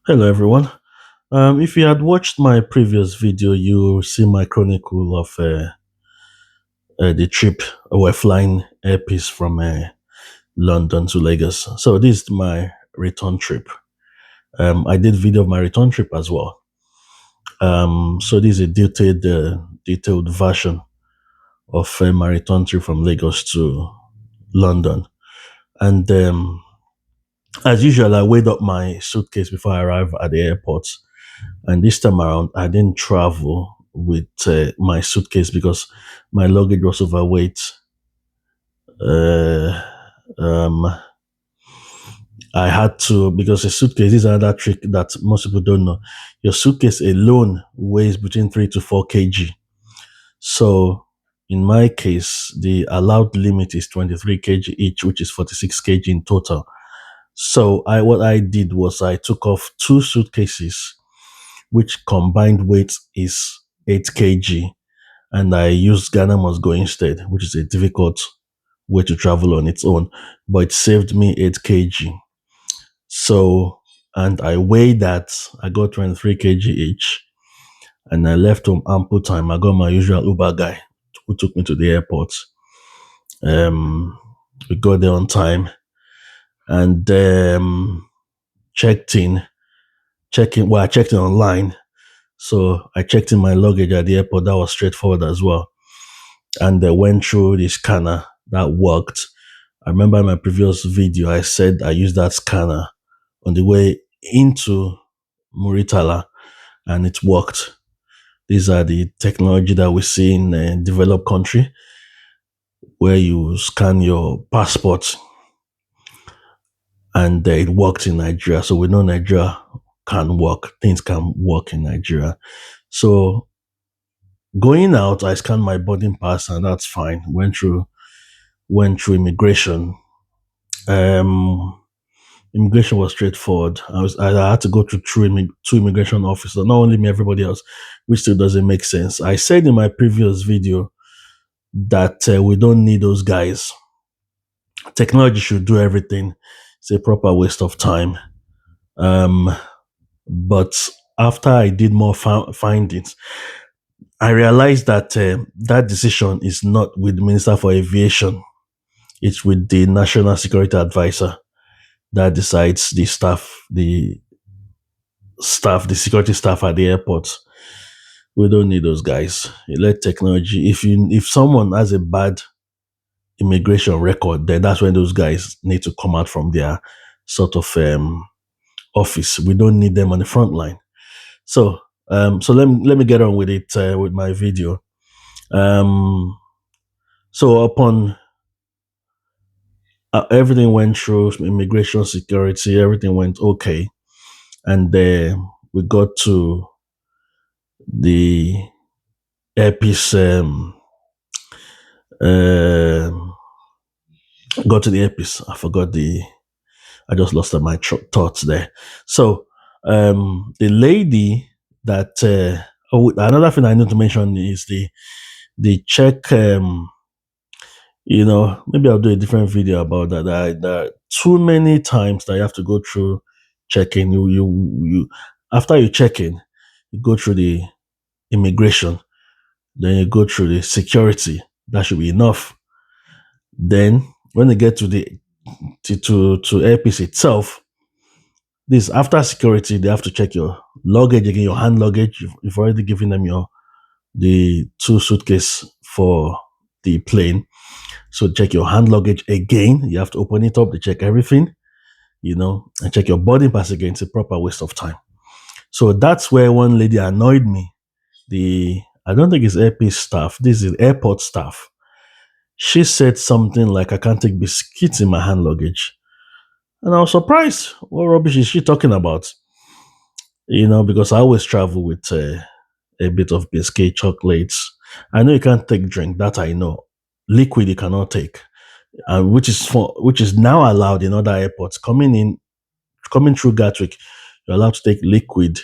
Hello, everyone. If you had watched my previous video, you see my chronicle of the trip. We're flying airpiece from London to Lagos. So this is my return trip. I did video of my return trip as well. So this is a detailed version of my return trip from Lagos to London. And as usual, I weighed up my suitcase before I arrived at the airport. And this time around, I didn't travel with my suitcase because my luggage was overweight. Uh, um, I had to, because a suitcase is another trick that most people don't know. Your suitcase alone weighs between 3 to 4 kg. So in my case, the allowed limit is 23 kg each, which is 46 kg in total. So what I did was I took off two suitcases, which combined weight is 8 kg, and I used Ghana Must Go instead, which is a difficult way to travel on its own, but it saved me 8 kg. So, and I weighed that, I got 23 kg each, and I left home ample time. I got my usual Uber guy who took me to the airport. Um, we got there on time and checked in. I checked in online. So I checked in my luggage at the airport. That was straightforward as well. And they went through the scanner that worked. I remember in my previous video, I said I used that scanner on the way into Muritala and it worked. These are the technology that we see in a developed country where you scan your passport and it worked in Nigeria. So we know Nigeria can work, things can work in Nigeria. So going out, I scanned my boarding pass and that's fine. Went through immigration. Um, Immigration was straightforward. I had to go to two immigration officers, not only me, everybody else, which still doesn't make sense. I said in my previous video that we don't need those guys. Technology should do everything. It's a proper waste of time. Um, but after I did more findings, I realized that that decision is not with the Minister for Aviation. It's with the National Security Advisor that decides the security staff at the airport. We don't need those guys. You let technology. If someone has a bad immigration record, then that's when those guys need to come out from their sort of office. We don't need them on the front line. So let me get on with it with my video. Um, so upon everything went through immigration security, everything went okay, and we got to the airpiece. Um, got to the airpiece. I forgot the. I just lost my thoughts there. So the lady that. Another thing I need to mention is the check. Maybe I'll do a different video about that. There are too many times that you have to go through checking. You after you check in, you go through the immigration, then you go through the security. That should be enough. Then when you get to the to airpiece itself, this after security, they have to check your luggage again, your hand luggage. You've already given them the two suitcase for the plane. So check your hand luggage again. You have to open it up to check everything, and check your boarding pass again. It's a proper waste of time. So that's where one lady annoyed me. I don't think it's airpiece staff. This is airport staff. She said something like, "I can't take biscuits in my hand luggage," and I was surprised. What rubbish is she talking about? Because I always travel with a bit of biscuit, chocolates. I know you can't take drink. That I know. Liquid you cannot take, which is now allowed in other airports. Coming through Gatwick, you're allowed to take liquid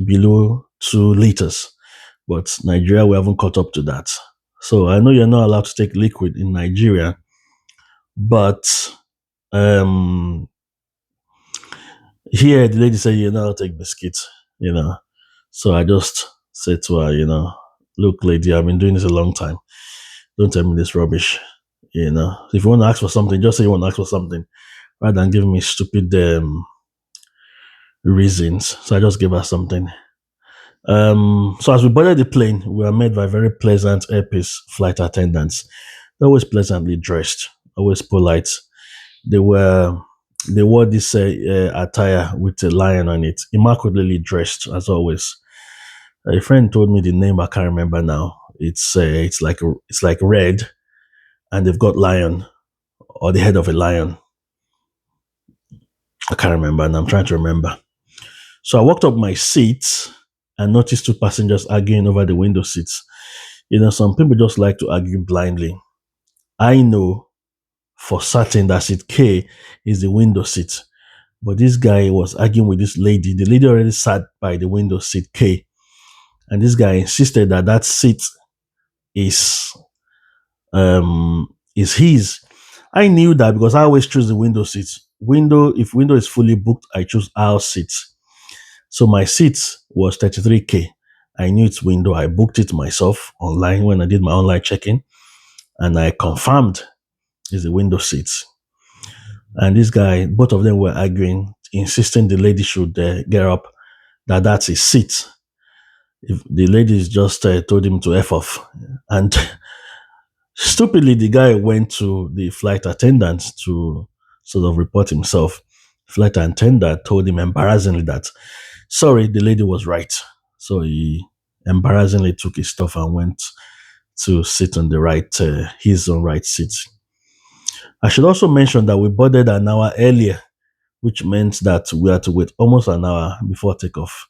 below 2 liters, but Nigeria we haven't caught up to that. So I know you're not allowed to take liquid in Nigeria, but um, Here, the lady said, I'll take biscuits, you know. So I just said to her, look, lady, I've been doing this a long time. Don't tell me this rubbish, If you want to ask for something, just say you want to ask for something rather than giving me stupid reasons. So I just gave her something. So as we boarded the plane, we were met by very pleasant Air Peace flight attendants. They're always pleasantly dressed, always polite. They were they wore this attire with a lion on it, immaculately dressed as always. A friend told me the name, I can't remember now. It's like red, and they've got lion or the head of a lion. I can't remember, and I'm trying to remember. So I walked up my seat and noticed two passengers arguing over the window seats. Some people just like to argue blindly. I know for certain that seat K is the window seat. But this guy was arguing with this lady. The lady already sat by the window seat K. And this guy insisted that that seat is is his. I knew that because I always choose the window seat. If window is fully booked, I choose aisle seats. So my seat was 33K. I knew it's window. I booked it myself online when I did my online check-in, and I confirmed it's the window seats. And this guy, both of them were arguing, insisting the lady should get up, that's his seat. If the ladies just told him to F off. And stupidly, the guy went to the flight attendant to sort of report himself. Flight attendant told him embarrassingly that, sorry, the lady was right. So he embarrassingly took his stuff and went to sit on the right, his own right seat. I should also mention that we boarded an hour earlier, which meant that we had to wait almost an hour before takeoff.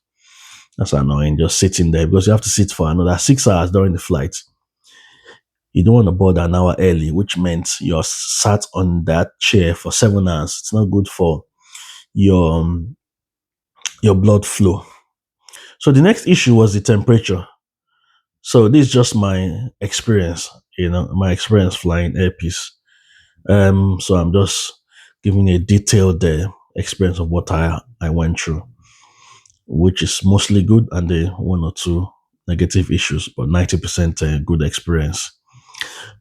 That's annoying, just sitting there because you have to sit for another 6 hours during the flight. You don't want to board an hour early, which meant you're sat on that chair for 7 hours. It's not good for your your blood flow. So the next issue was the temperature. So this is just my experience, my experience flying Air Peace. So I'm just giving a detailed experience of what I went through, which is mostly good, and the one or two negative issues, but 90% good experience.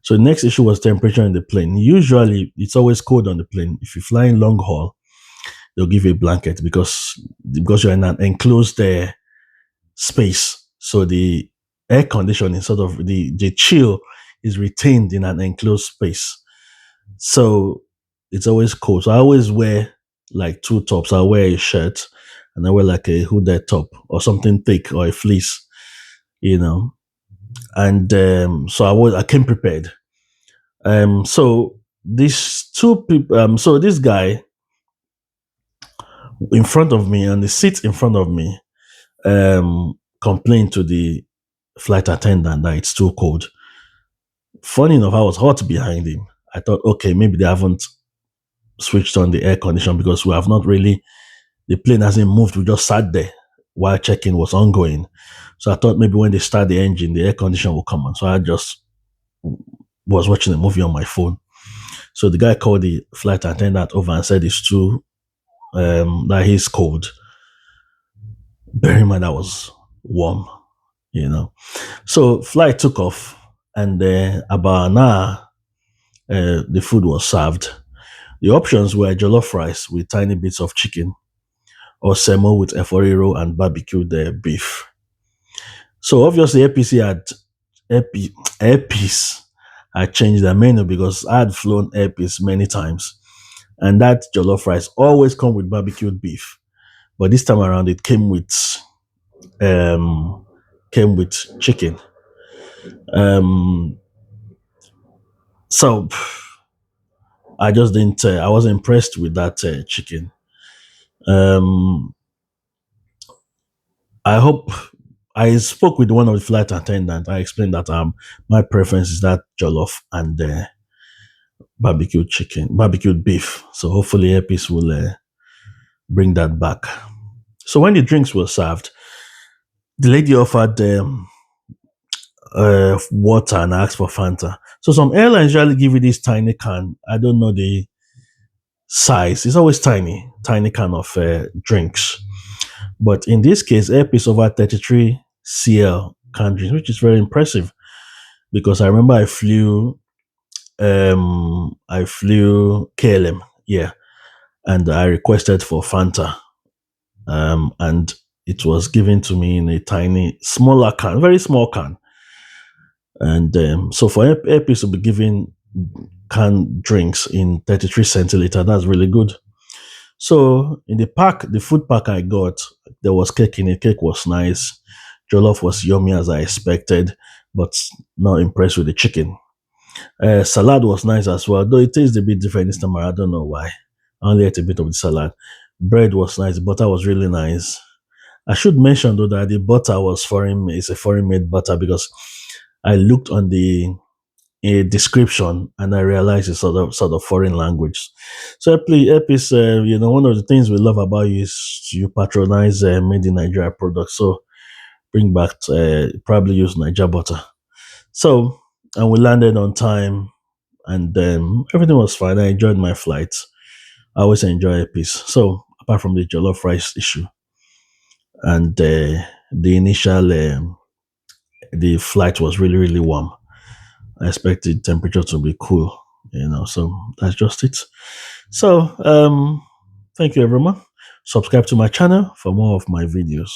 So the next issue was temperature in the plane. Usually, it's always cold on the plane. If you fly in long haul, they'll give you a blanket because you're in an enclosed space. So the air conditioning, sort of the chill, is retained in an enclosed space. So it's always cold. So I always wear like two tops. I wear a shirt and I wear like a hooded top or something thick or a fleece, And so I came prepared. So these two people, so this guy in front of me and the seat in front of me, complained to the flight attendant that it's too cold. Funny enough, I was hot behind him. I thought, okay, maybe they haven't switched on the air condition because we have not really, the plane hasn't moved. We just sat there while check-in was ongoing. So I thought maybe when they start the engine, the air condition will come on. So I just was watching a movie on my phone. So the guy called the flight attendant over and said it's too, that he's cold. Bear in mind, that was warm, So flight took off, and about an hour, the food was served. The options were jollof rice with tiny bits of chicken, or semo with eforiro and barbecued beef. So obviously, Air Peace had changed their menu because I had flown Air Peace many times, and that jollof rice always come with barbecued beef, but this time around it came with chicken. So I just didn't. I wasn't impressed with that chicken. Um, I hope I spoke with one of the flight attendants. I explained that my preference is that jollof and barbecued beef. So hopefully Air Peace will bring that back. So when the drinks were served, the lady offered water and asked for Fanta. So some airlines usually give you this tiny can. I don't know the size. It's always tiny kind of drinks. But in this case, Ape is over 33 cl can drinks, which is very impressive because I remember I flew KLM, yeah, and I requested for Fanta, and it was given to me in a tiny, smaller can, very small can. And so for Airpeace to be giving canned drinks in 33 centiliter, that's really good. So in the pack, the food pack I got, there was cake in it. Cake was nice. Jollof was yummy as I expected, but not impressed with the chicken. Salad was nice as well, though it tastes a bit different this time. I don't know why. I only ate a bit of the salad. Bread was nice. Butter was really nice. I should mention though that the butter was foreign. It's a foreign made butter because I looked on the description and I realized it's sort of foreign language. So Epis, one of the things we love about you is you patronize made in Nigeria products. So bring back probably use Niger butter. So and we landed on time and everything was fine. I enjoyed my flight. I always enjoy Epis. So apart from the jollof rice issue and the initial the flight was really warm. I expected temperature to be cool, so that's just it. So, thank you everyone. Subscribe to my channel for more of my videos.